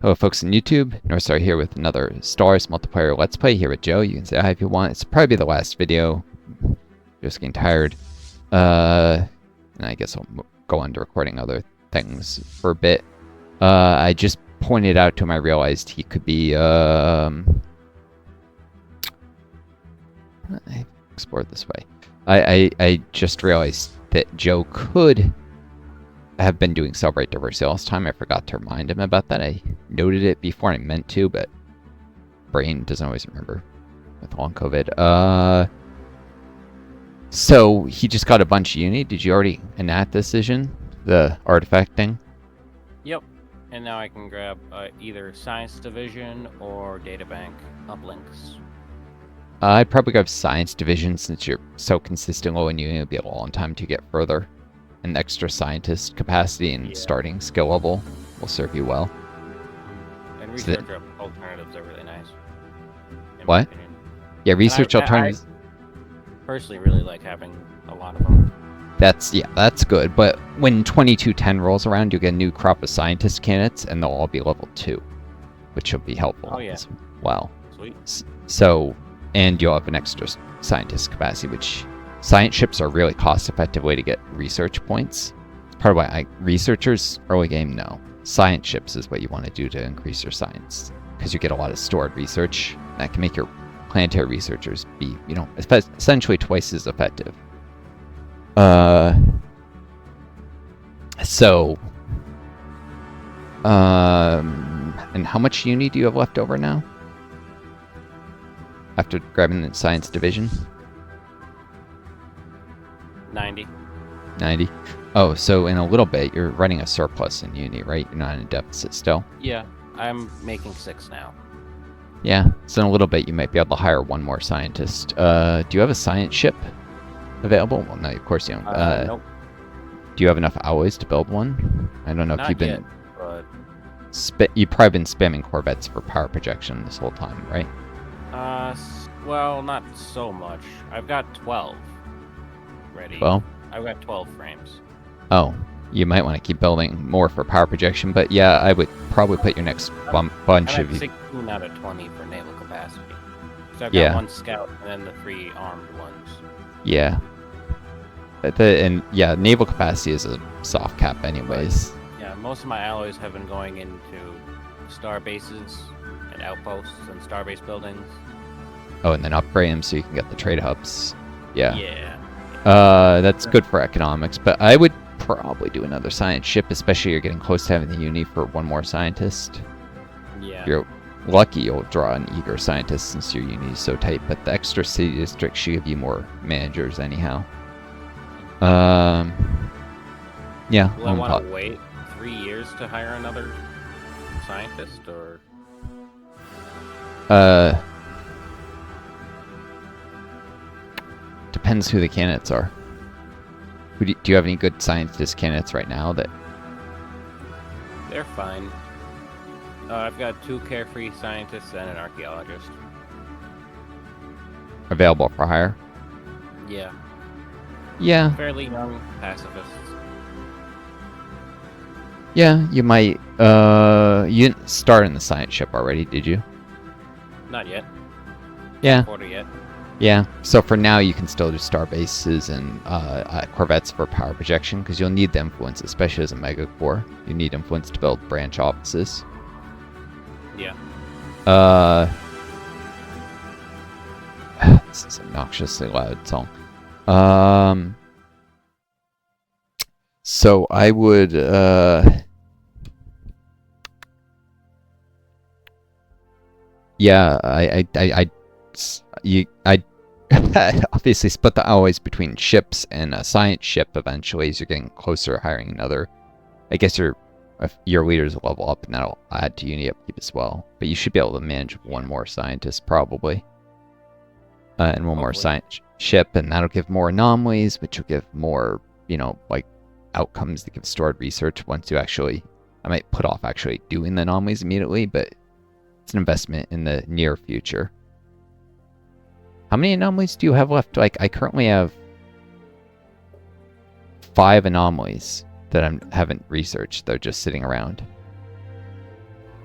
Hello folks on YouTube, Northstar here with another Stellaris multiplayer Let's Play here with Joe. You can say hi if you want. It's probably the last video. Just getting tired. And I guess I'll go on to recording other things for a bit. I just pointed out to him, I realized he could be, I explored this way. I just realized that Joe could have been doing Celebrate Diversity last time. I forgot to remind him about that. I noted it before and I meant to, but brain doesn't always remember with long COVID. So he just got a bunch of uni. Did you already enact the decision? The artifact thing? Yep. And now I can grab either Science Division or Databank uplinks. I'd probably grab Science Division since you're so consistent low in uni. It'll be a long time to get further. An extra scientist capacity and starting skill level will serve you well. And research alternatives are really nice. What? Yeah, research alternatives. I personally really like having a lot of them. That's good. But when 2210 rolls around, you'll get a new crop of scientist candidates, and they'll all be level 2, which will be helpful as well. Sweet. So, and you'll have an extra scientist capacity, which science ships are a really cost-effective way to get research points. It's part of why researchers early game no. Science ships is what you want to do to increase your science, because you get a lot of stored research that can make your planetary researchers be, essentially twice as effective. And how much uni do you have left over now? After grabbing the science division? 90. 90? Oh, so in a little bit, you're running a surplus in uni, right? You're not in a deficit still? Yeah, I'm making 6 now. Yeah, so in a little bit, you might be able to hire one more scientist. Do you have a science ship available? Well, no, of course you don't. Nope. Do you have enough alloys to build one? I don't know if Not you've been... yet, but... You've probably been spamming Corvettes for power projection this whole time, right? Well, not so much. I've got 12 ready. Well, I've got 12 frames. Oh, you might want to keep building more for power projection, but yeah, I would probably put your next bunch of... 16 out of 20 for naval capacity. So I've got 1 scout and then the 3 armed ones. Yeah. Naval capacity is a soft cap anyways. Yeah, most of my alloys have been going into star bases and outposts and starbase buildings. Oh, and then upgrade them so you can get the trade hubs. Yeah. Yeah. That's good for economics, but I would probably do another science ship, especially you're getting close to having the uni for one more scientist. Yeah. If you're lucky, you'll draw an eager scientist since your uni is so tight, but the extra city districts should give you more managers anyhow. Yeah. Will I want to wait 3 years to hire another scientist, or? Depends who the candidates are. Do you have any good scientist candidates right now that... They're fine. I've got 2 carefree scientists and an archaeologist. Available for hire? Yeah. Yeah. Fairly young pacifists. Yeah, you might... you didn't start in the science ship already, did you? Not yet. Yeah. Quarter yet. Yeah, so for now you can still do star bases and Corvettes for power projection, because you'll need the influence, especially as a mega core. You need influence to build branch offices. Yeah. This is obnoxiously loud song. So I would I'd obviously split the alloys between ships and a science ship eventually as you're getting closer to hiring another. I guess your leaders will level up and that'll add to uni upkeep as well. But you should be able to manage one more scientist probably. And one more science ship, and that'll give more anomalies, which will give more, outcomes that give stored research once you actually... I might put off actually doing the anomalies immediately, but it's an investment in the near future. How many anomalies do you have left? I currently have 5 anomalies that I haven't researched. They're just sitting around.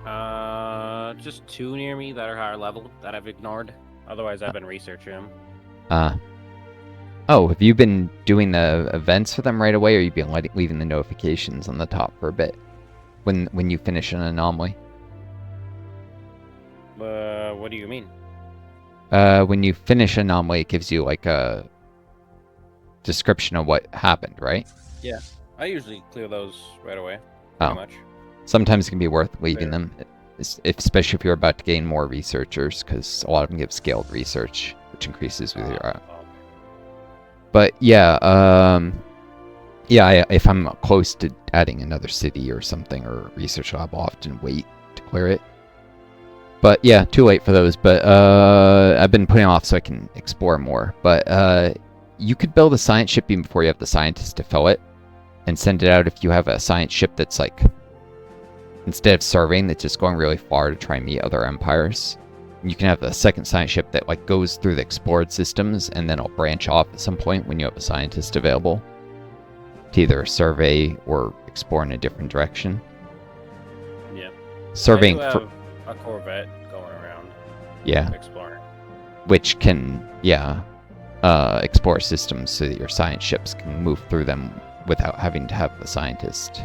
Just 2 near me that are higher level that I've ignored. Otherwise, I've been researching them. Oh, have you been doing the events for them right away, or you been leaving the notifications on the top for a bit when you finish an anomaly? What do you mean? When you finish an anomaly, it gives you like a description of what happened, right? Yeah, I usually clear those right away. Oh. Pretty much. Sometimes it can be worth leaving Fair. them, especially if you're about to gain more researchers, because a lot of them give scaled research, which increases with your. Okay. But yeah, if I'm close to adding another city or something or research lab, I'll often wait to clear it. But yeah, too late for those. But I've been putting off so I can explore more. But you could build a science ship even before you have the scientists to fill it, and send it out if you have a science ship that's like, instead of surveying, that's just going really far to try and meet other empires. You can have a second science ship that like goes through the explored systems, and then it'll branch off at some point when you have a scientist available to either survey or explore in a different direction. Yeah. Surveying I do for have a Corvette going around. Yeah. Exploring. Which can explore systems so that your science ships can move through them without having to have a scientist.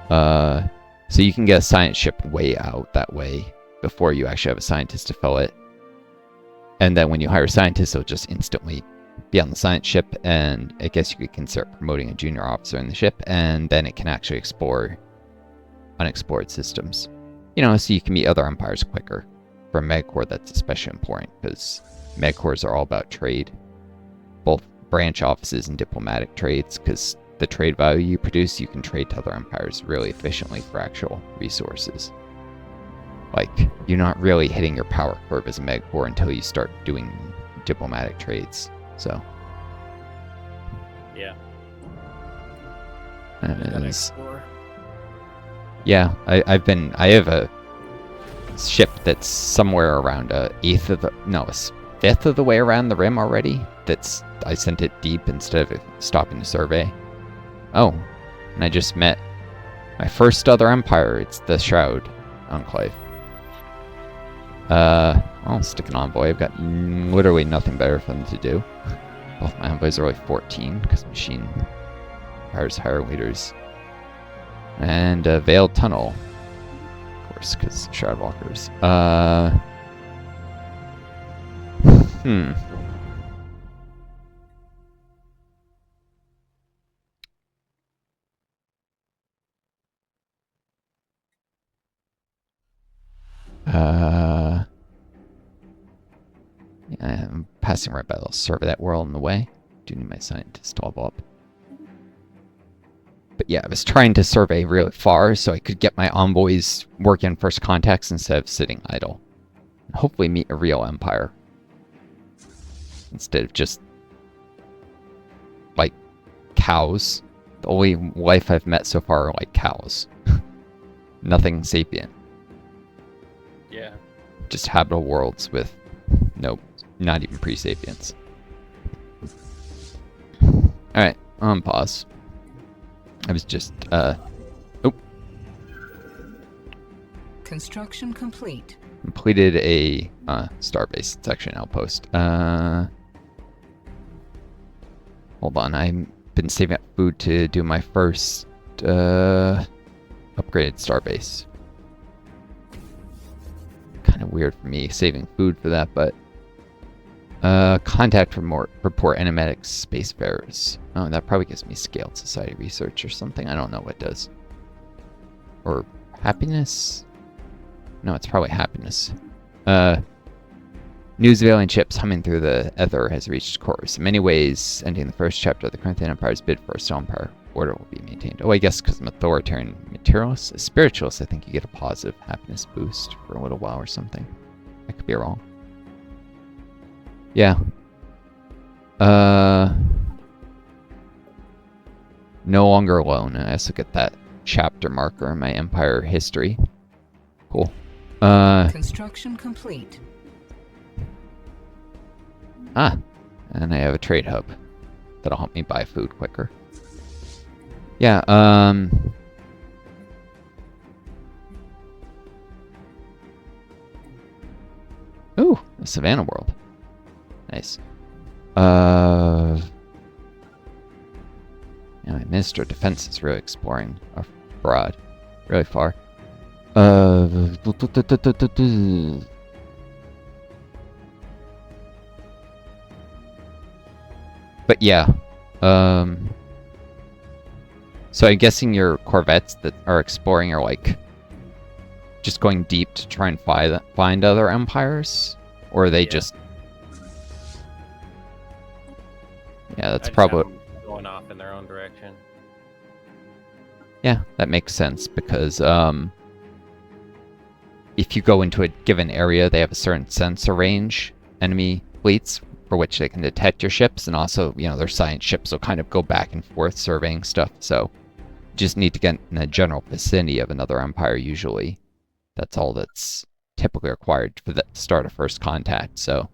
So you can get a science ship way out that way before you actually have a scientist to fill it. And then when you hire a scientist, it'll just instantly be on the science ship, and I guess you could consider promoting a junior officer in the ship, and then it can actually explore unexplored systems. You know, so you can meet other empires quicker. For Megcorps, that's especially important, because Megcorps are all about trade. Both branch offices and diplomatic trades, because the trade value you produce, you can trade to other empires really efficiently for actual resources. Like, you're not really hitting your power curve as a Megcorps until you start doing diplomatic trades, so. Yeah. Yeah, I have a ship that's somewhere around a fifth of the way around the rim already. I sent it deep instead of stopping to survey. Oh, and I just met my first other empire. It's the Shroud Enclave. I'll stick an envoy. I've got literally nothing better for them to do. Both my envoys are only 14, because machine hires higher leaders. And a Veiled Tunnel, of course, because Shroud Walkers. Yeah, I'm passing right by the survey that world in the way. Do need my scientist to level up. But yeah, I was trying to survey really far so I could get my envoys working on first contacts instead of sitting idle. And hopefully meet a real empire. Instead of just, like, cows. The only life I've met so far are like cows. Nothing sapient. Yeah. Just habitable worlds with not even pre-sapients. Alright, pause. I was just, Construction complete. Completed a, starbase. It's actually an outpost. Hold on, I've been saving up food to do my first, upgraded starbase. Kind of weird for me saving food for that, but contact report animatic spacefarers. Oh, that probably gives me scaled society research or something. I don't know what it does. Or happiness? No, it's probably happiness. News of alien ships humming through the ether has reached course. In many ways, ending the first chapter of the Corinthian Empire's bid for a Stone Empire. Order will be maintained. Oh, I guess because I'm authoritarian materialist. A spiritualist, I think you get a positive happiness boost for a little while or something. I could be wrong. Yeah. No longer alone. I also get that chapter marker in my empire history. Cool. Construction complete. And I have a trade hub that'll help me buy food quicker. Yeah, Ooh, a Savannah world. Nice. Yeah, Minister of Defense is really exploring abroad, really far. But yeah, so I'm guessing your corvettes that are exploring are like just going deep to try and find other empires, or are they just? Yeah, that's probably going off in their own direction. Yeah, that makes sense because if you go into a given area, they have a certain sensor range, enemy fleets, for which they can detect your ships, and also, you know, their science ships will kind of go back and forth surveying stuff, so you just need to get in the general vicinity of another empire usually. That's all that's typically required for the start of first contact, so...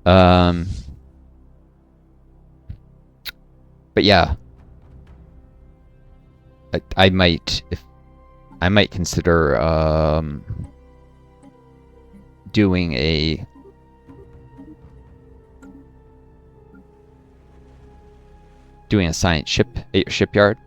But yeah. I might consider doing a science ship at your shipyard.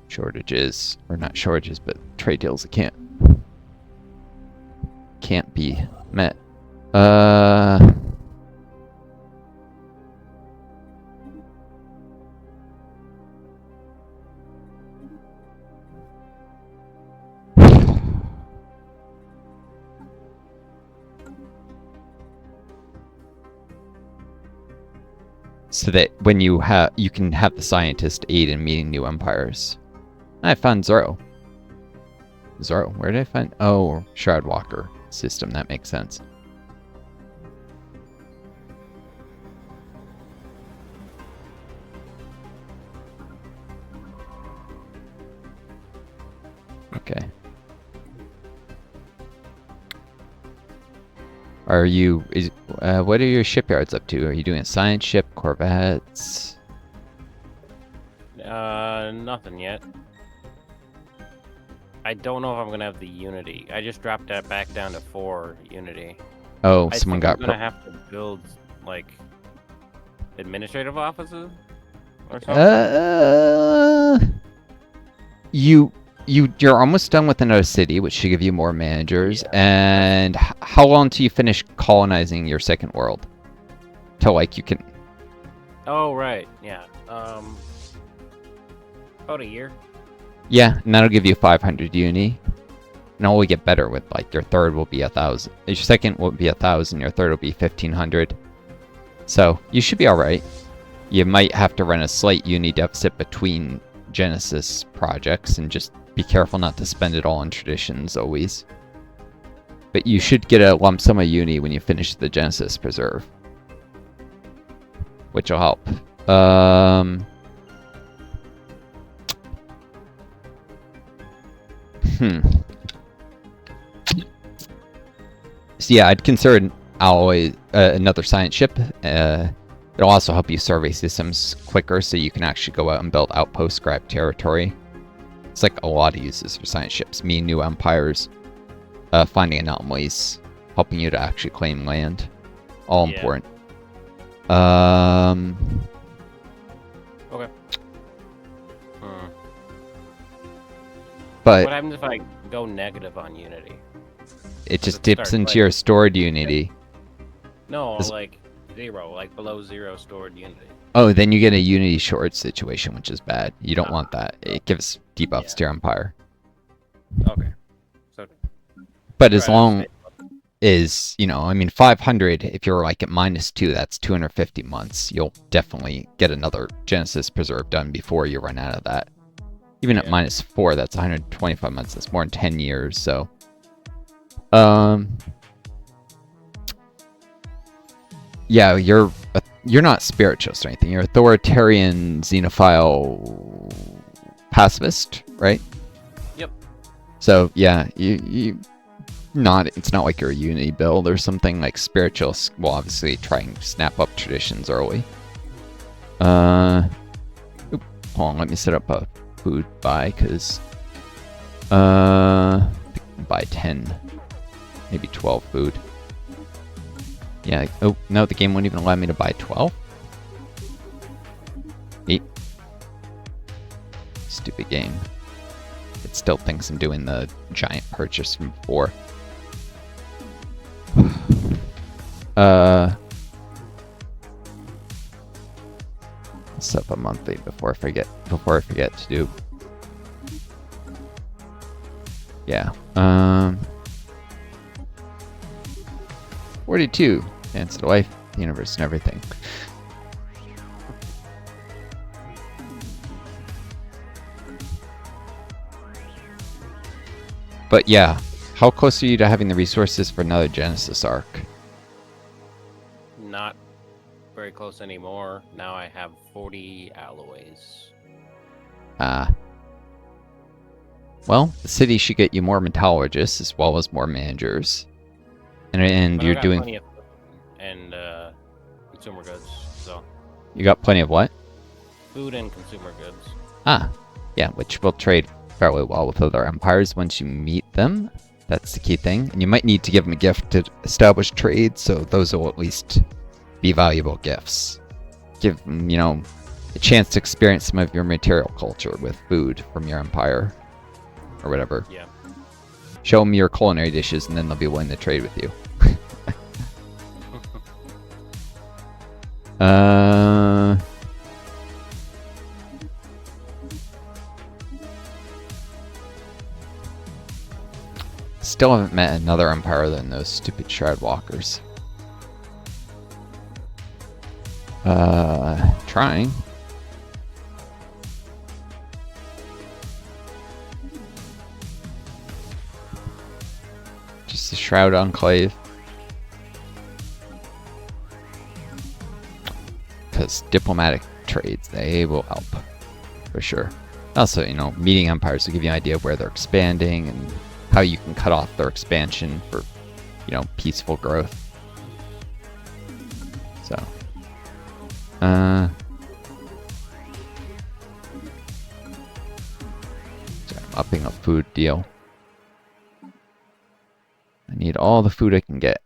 Shortages, or not shortages, but trade deals that can't be met. So that when you can have the scientist aid in meeting new empires. I found Zoro. Where did I find? Oh, Shroudwalker system. That makes sense. Okay. What are your shipyards up to? Are you doing a science ship, corvettes? Nothing yet. I don't know if I'm gonna have the Unity. I just dropped that back down to 4 Unity. Oh, someone got. I'm gonna have to build like administrative offices or something. You're almost done with another city, which should give you more managers. Yeah. And how long till you finish colonizing your second world? Till like you can. Oh right, yeah. About a year. Yeah, and that'll give you 500 uni. And it'll only get better with like your third will be 1,000. Your second will be 1,000. Your third will be 1,500. So you should be all right. You might have to run a slight uni deficit between Genesis projects, and just be careful not to spend it all on traditions always. But you should get a lump sum of uni when you finish the Genesis preserve, which will help. So yeah, I'd consider another science ship. It'll also help you survey systems quicker, so you can actually go out and build outposts, grab territory. It's like a lot of uses for science ships. Meeting new empires, finding anomalies, helping you to actually claim land. All important. Okay. But what happens if I go negative on Unity? It just dips into your stored Unity. No, like 0, like below 0 stored Unity. Oh, then you get a Unity short situation, which is bad. You don't want that. It gives debuffs to your empire. Okay. So. But as long as, you know, I mean, 500, if you're like at -2, that's 250 months. You'll definitely get another Genesis Preserve done before you run out of that. Even at -4, that's 125 months. That's more than 10 years, so. Yeah, you're not spiritualist or anything. You're authoritarian, xenophile, pacifist, right? Yep. So yeah, you not. It's not like you're a unity build or something. Like spiritualists will obviously try and snap up traditions early. Hold on. Let me set up a food buy because buy 10, maybe 12 food. Yeah. Oh no, the game won't even allow me to buy 12. 8. Stupid game. It still thinks I'm doing the giant purchase from before. Set up a monthly before I forget to do. Yeah. 42. Dance to life, the universe, and everything. But yeah, how close are you to having the resources for another Genesis arc? Not very close anymore. Now I have 40 alloys. Well, the city should get you more metallurgists as well as more managers. And But you're I got doing... plenty of food and consumer goods, so You got plenty of what? food and consumer goods. Yeah, which will trade fairly well with other empires once you meet them. That's the key thing. And you might need to give them a gift to establish trade, so those will at least be valuable gifts. Give them, a chance to experience some of your material culture with food from your empire. Or whatever. Yeah. Show them your culinary dishes, and then they'll be willing to trade with you. Still haven't met another empire than those stupid shroud walkers. Trying. Just the Shroud Enclave. Because diplomatic trades, they will help. For sure. Also, meeting empires will give you an idea of where they're expanding and how you can cut off their expansion for, peaceful growth. So. I'm upping a food deal. I need all the food I can get.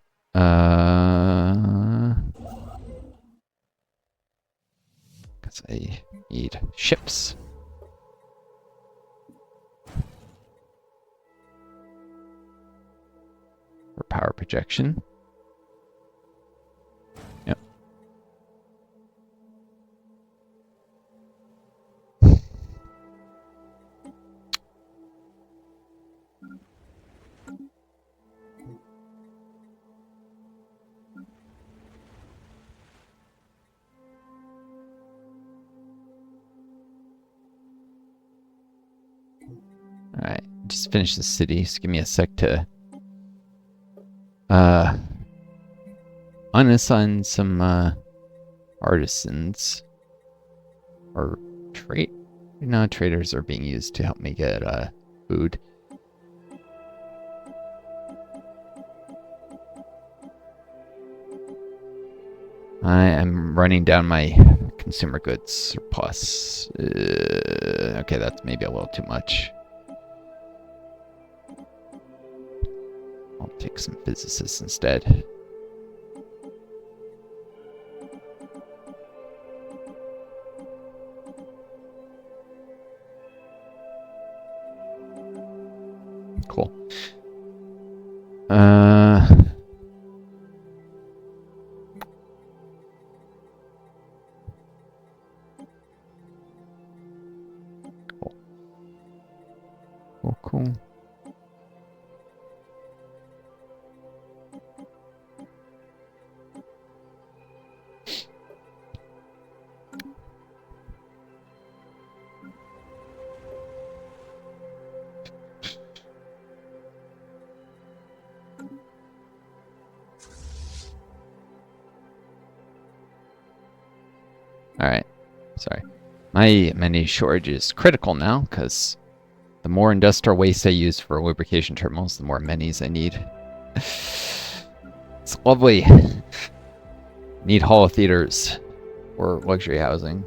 Because I need ships. For power projection. Yep. Alright, just finish the city. Just give me a sec to unassign some artisans or trade. No, traders are being used to help me get food. I am running down my consumer goods surplus. Okay, that's maybe a little too much. I'll take some physicists instead. Cool. Cool. Alright. Sorry. My many shortage is critical now, because the more industrial waste I use for lubrication terminals, the more minis I need. It's lovely. Need hall theaters or luxury housing.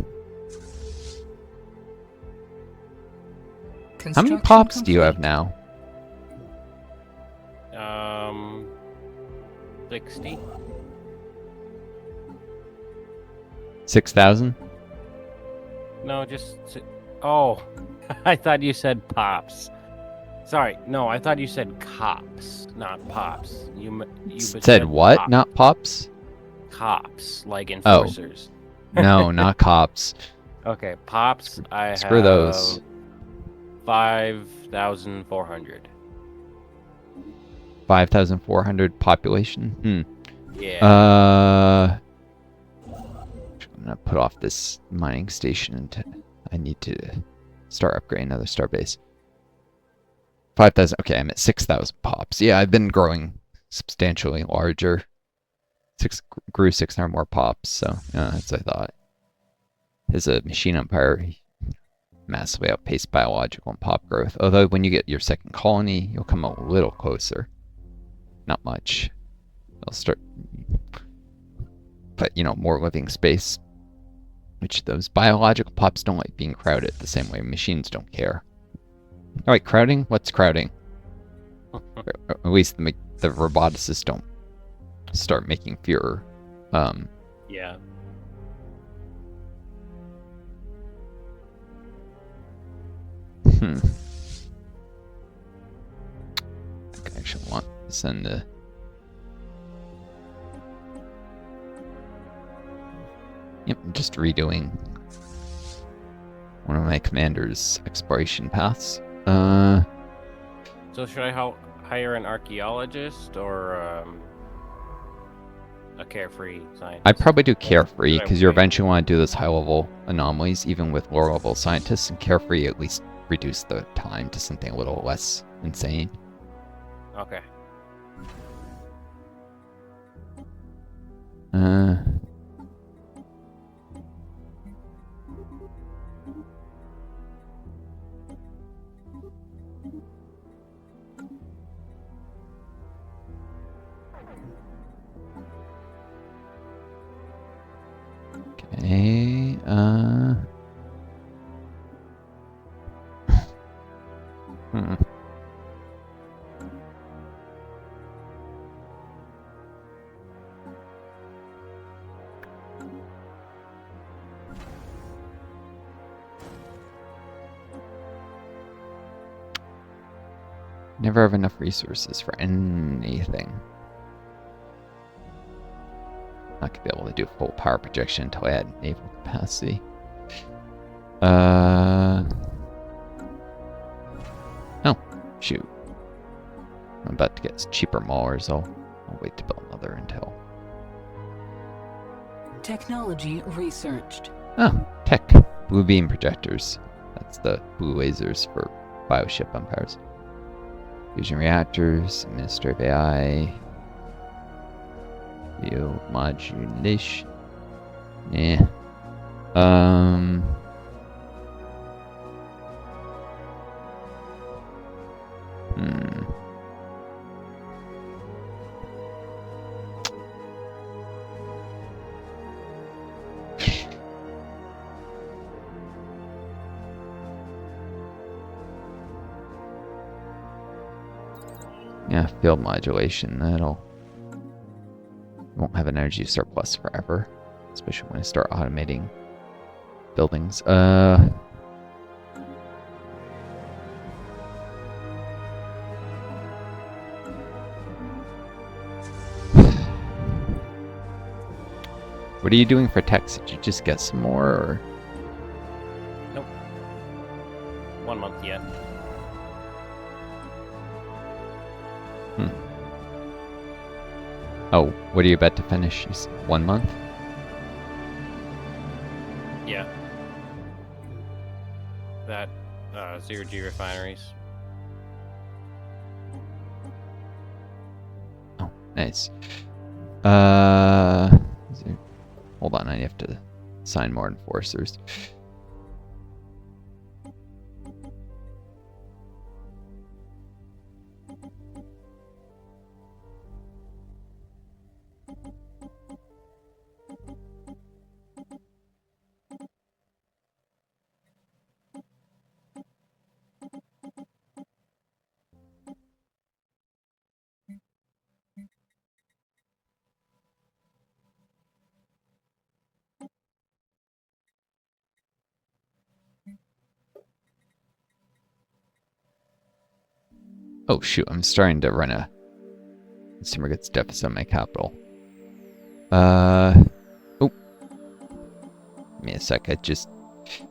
How many pops do you have now? 60. 6,000? No, just... Oh, I thought you said pops. Sorry, no, I thought you said cops, not pops. You said what? pops. Not pops? Cops, like enforcers. No, not cops. Okay, pops, I Screw have those. 5,400. 5,400 population? Yeah. I'm gonna put off this mining station until I need to start upgrading another starbase. 5,000. Okay, I'm at 6,000 pops. Yeah, I've been growing substantially larger. Grew 600 more pops, so yeah, that's what I thought. As a machine empire, massively outpaced biological and pop growth. Although when you get your second colony, you'll come a little closer. Not much. I'll start, but you know, more living space. Which those biological pops don't like being crowded the same way machines don't care. Alright, crowding? What's crowding? At least the roboticists don't start making fewer. Yeah. I think I actually want to send the... Yep, just redoing one of my commander's exploration paths. So should I hire an archaeologist or a carefree scientist? I'd probably do carefree, because you wait? eventually want to do those high-level anomalies, even with lower-level scientists, and carefree at least reduce the time to something a little less insane. Okay. Okay, Never have enough resources for anything. Not gonna be able to do full power projection until I add naval capacity. Oh, shoot. I'm about to get cheaper maulers. I'll wait to build another until. Technology researched. Oh, tech. Blue beam projectors. That's the blue lasers for bioship empires. Fusion reactors, administrative AI. Field modulation. Yeah. Yeah, field modulation. Won't have an energy surplus forever, especially when I start automating buildings. What are you doing for techs? Did you just get some more, or? Nope. 1 month yet. Oh, what are you about to finish? 1 month? Yeah. That 0G refineries. Oh, nice. Hold on, I have to assign more enforcers. Oh shoot, I'm starting to run a consumer goods deficit on my capital. Oh. Give me a sec, I just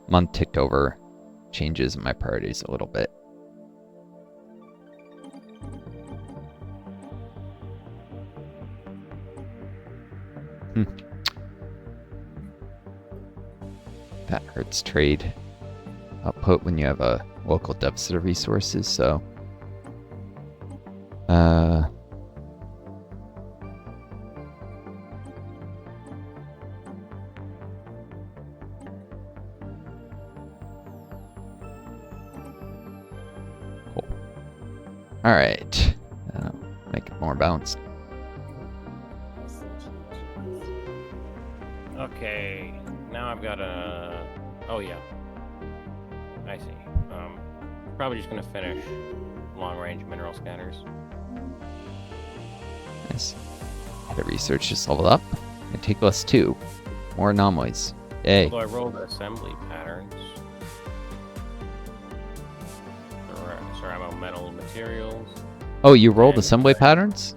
month ticked over changes in my priorities a little bit. That hurts trade output when you have a local deficit of resources, so cool. Alright. Make it more balanced. Okay, now I've got a... Oh, yeah. I see. Probably just gonna finish long-range mineral scanners. Nice. The research just leveled up. Meticulous 2. More anomalies. Yay. So I rolled assembly patterns. Ceramic metal materials. Oh, you rolled And- assembly patterns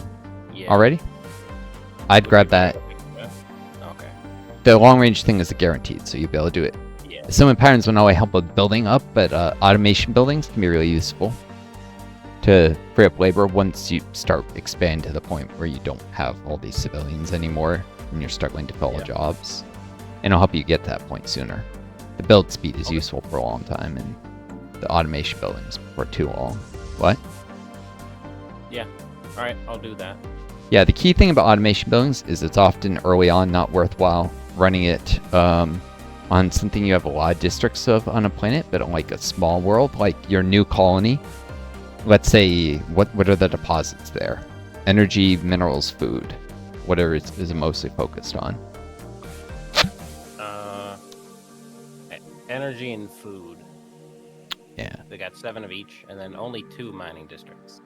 Yeah. already? I'd grab that. Okay. The long range thing is a guaranteed, so you'll be able to do it. Yeah. Assembly patterns will not only help with building up, but automation buildings can be really useful to free up labor once you start expand to the point where you don't have all these civilians anymore and you're struggling to fill Yeah. jobs. And it'll help you get to that point sooner. The build speed is useful for a long time, and the automation buildings for too long. What? All right, I'll do that. Yeah, the key thing about automation buildings is it's often early on not worthwhile running it on something you have a lot of districts of on a planet, but on like a small world, like your new colony. Let's say, what are the deposits there? Energy, minerals, food. Whatever is it mostly focused on? Energy and food. Yeah. They got 7 of each, and then only 2 mining districts.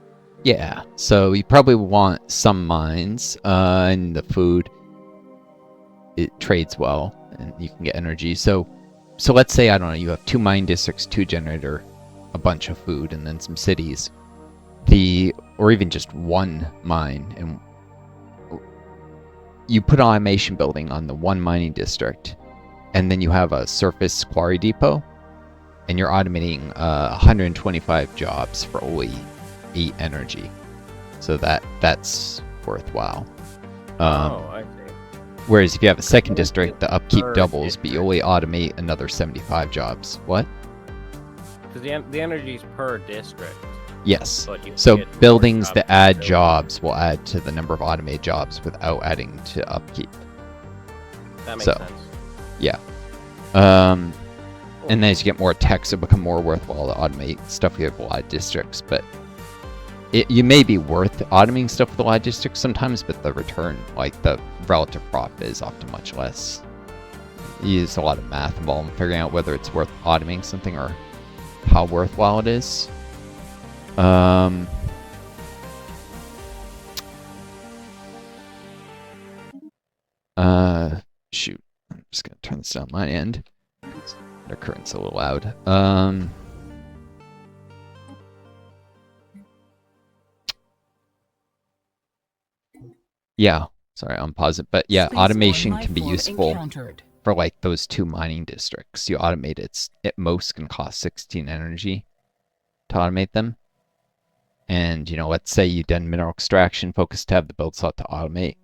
Yeah, so you probably want some mines, and the food, it trades well, and you can get energy. So let's say, I don't know, you have 2 mine districts, 2 generator, a bunch of food, and then some cities. Or even just 1 mine, and you put automation building on the 1 mining district, and then you have a surface quarry depot, and you're automating 125 jobs for only 8 energy. So that's worthwhile. I see. Whereas if you have a second district, the upkeep Per doubles, but you district. only automate another 75 jobs. What? Because the energy's per district. Yes. But you So get more buildings jobs that per add building. jobs will add to the number of automated jobs without adding to upkeep. That makes so- sense. And then as you get more techs, it'll become more worthwhile to automate stuff. You have a lot of districts, but you may be worth automating stuff with a lot of districts sometimes, but the return, like the relative profit, is often much less. You use a lot of math involved in figuring out whether it's worth automating something or how worthwhile it is. Shoot. I'm just gonna turn this down my end. The current's a little loud. Yeah, sorry, I'll pause it. But yeah, Space automation one can be life form useful encountered. for like those 2 mining districts. You automate it at most can cost 16 energy to automate them. And let's say you done mineral extraction, focus tab, the build slot to automate.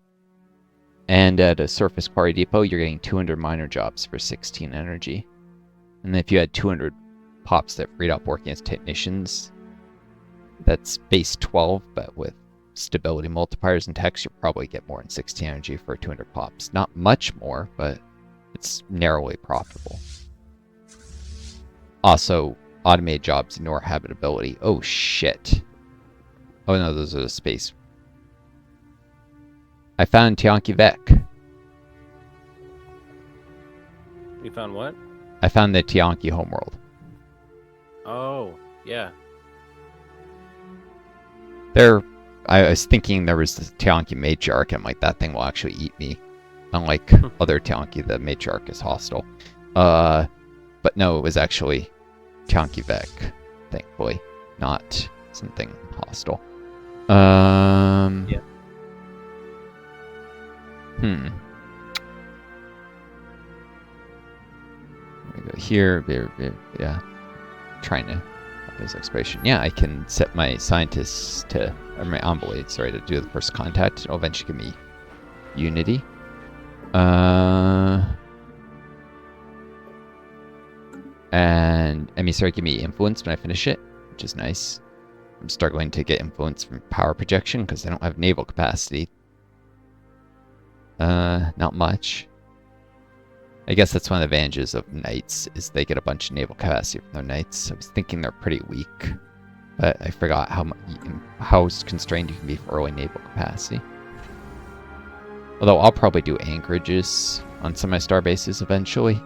And at a surface quarry depot, you're getting 200 miner jobs for 16 energy. And if you had 200 pops that freed up working as technicians, that's base 12, but with stability multipliers and techs, you'll probably get more than 16 energy for 200 pops. Not much more, but It's narrowly profitable. Also, automated jobs ignore habitability. Oh shit. Oh no, those are the space. I found Tianki Vec. You found what? I found the Tianki homeworld. Oh, yeah. I was thinking there was the Tianki matriarch, and like that thing will actually eat me. Unlike other Tianki, the matriarch is hostile. But no, it was actually Tianki Vec, thankfully, not something hostile. Yeah. We go here, yeah. Trying to his exploration. Yeah, I can set my scientists to, or my envoy, sorry, to do the first contact. It'll eventually give me unity. And emissary give me influence when I finish it, which is nice. I'm struggling to get influence from power projection because I don't have naval capacity. Not much. I guess that's one of the advantages of knights, is they get a bunch of naval capacity from their knights. I was thinking they're pretty weak, but I forgot how constrained you can be for early naval capacity. Although I'll probably do anchorages on some of my star bases eventually.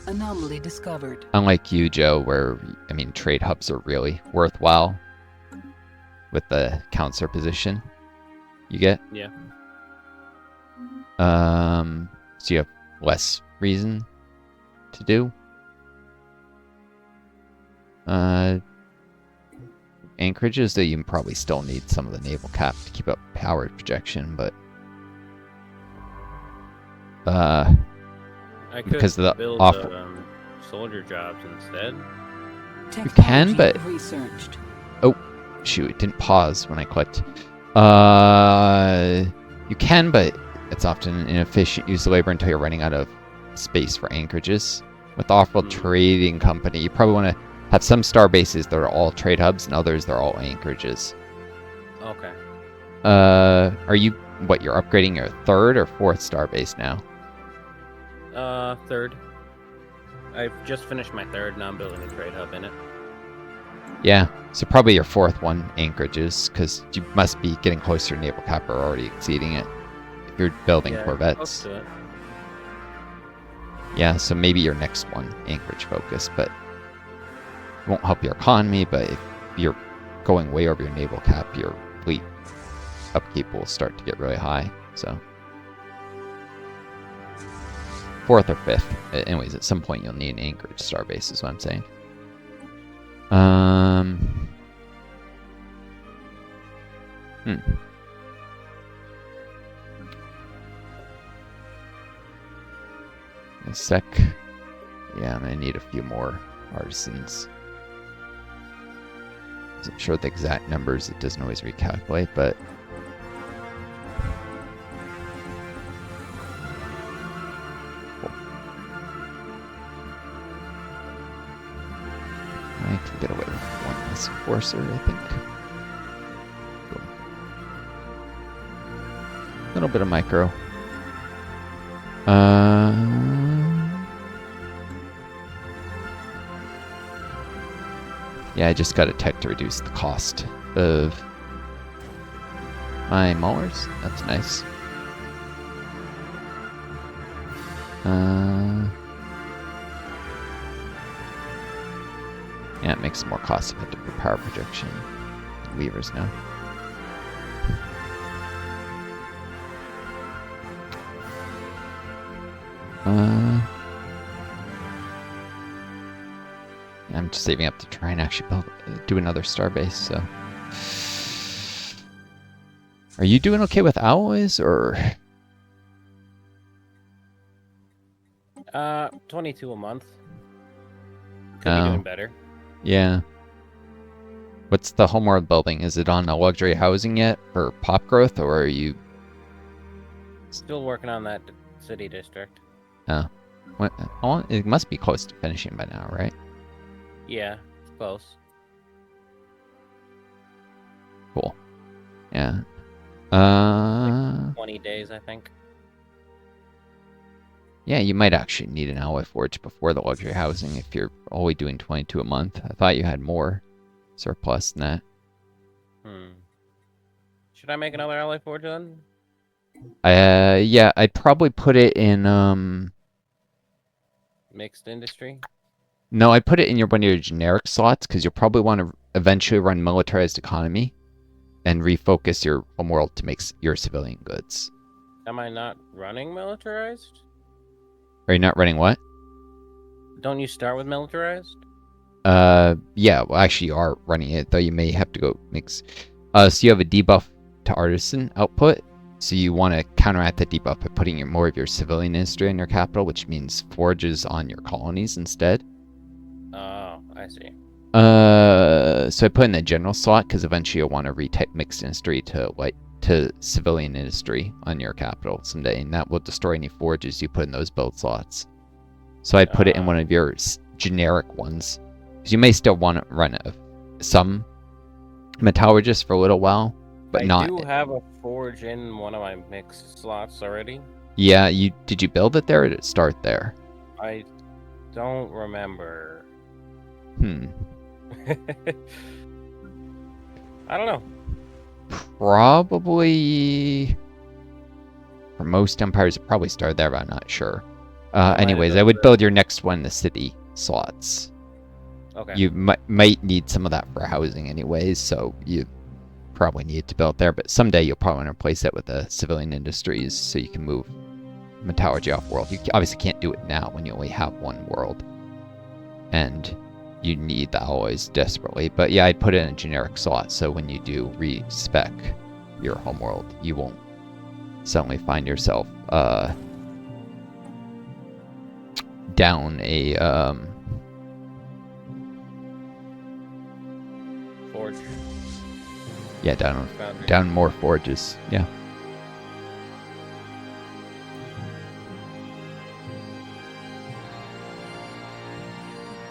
Anomaly discovered. Unlike you, Joe, where, I mean, trade hubs are really worthwhile with the counselor position you get. Yeah. So you have less reason to do. Anchorages, though, you probably still need some of the naval cap to keep up power projection, but I could because of the build soldier jobs instead. You can, but researched. Oh, shoot! It didn't pause when I clicked. You can, but it's often an inefficient use of labor until you're running out of space for anchorages. With the off-world trading company, you probably want to have some star bases that are all trade hubs, and others that are all anchorages. Okay. Are you you're upgrading your 3rd or 4th star base now? 3rd. I've just finished my 3rd, now I'm building a trade hub in it. Yeah, so probably your 4th one, anchorages, because you must be getting closer to naval cap or already exceeding it. If you're building corvettes. Close to it. Yeah, so maybe your next one, anchorage focus, but it won't help your economy, but if you're going way over your naval cap, your fleet upkeep will start to get really high, so. 4th or 5th. Anyways, at some point you'll need an anchorage starbase is what I'm saying. A sec. Yeah, I'm gonna need a few more artisans. Isn't sure the exact numbers, it doesn't always recalculate, but I can get away with one less enforcer, I think. Cool. A little bit of micro. Yeah, I just got a tech to reduce the cost of my maulers. That's nice. Yeah, it makes it more cost effective for power projection. Levers now. I'm just saving up to try and actually do another starbase, so. Are you doing okay with alloys, or? 22 a month. Could be doing better. Yeah. What's the homeworld building? Is it on a luxury housing yet for pop growth, or are you? Still working on that city district. Oh. It must be close to finishing by now, right? Yeah, it's close. Cool. Yeah. 20 days, I think. Yeah, you might actually need an alloy forge before the luxury housing if you're only doing 22 a month. I thought you had more surplus than that. Should I make another alloy forge then? Yeah, I'd probably put it in Mixed industry? No, I'd put it in one of your generic slots because you'll probably want to eventually run militarized economy and refocus your homeworld to make your civilian goods. Am I not running militarized? Are you not running what? Don't you start with militarized? Yeah, well, actually you are running it, though you may have to go mix. So you have a debuff to artisan output, so you want to counteract the debuff by putting more of your civilian industry in your capital, which means forges on your colonies instead. Oh, I see. So I put in the general slot because eventually you'll want to retake mixed industry to civilian industry on your capital someday, and that will destroy any forges you put in those build slots. So I'd put it in one of your generic ones, because you may still want to run some metallurgists for a little while, but not. I do have a forge in one of my mixed slots already. Yeah, did you build it there or did it start there? I don't remember. I don't know. Probably for most empires it probably started there, but I'm not sure. Anyways, I would build your next one in the city slots. Okay. You might need some of that for housing anyways, so you probably need to build there, but someday you'll probably want to replace it with the civilian industries so you can move metallurgy off world. You obviously can't do it now when you only have one world. And you need the alloys desperately. But yeah, I'd put it in a generic slot, so when you do respec your homeworld, you won't suddenly find yourself down a forge. Yeah, down more forges. Yeah.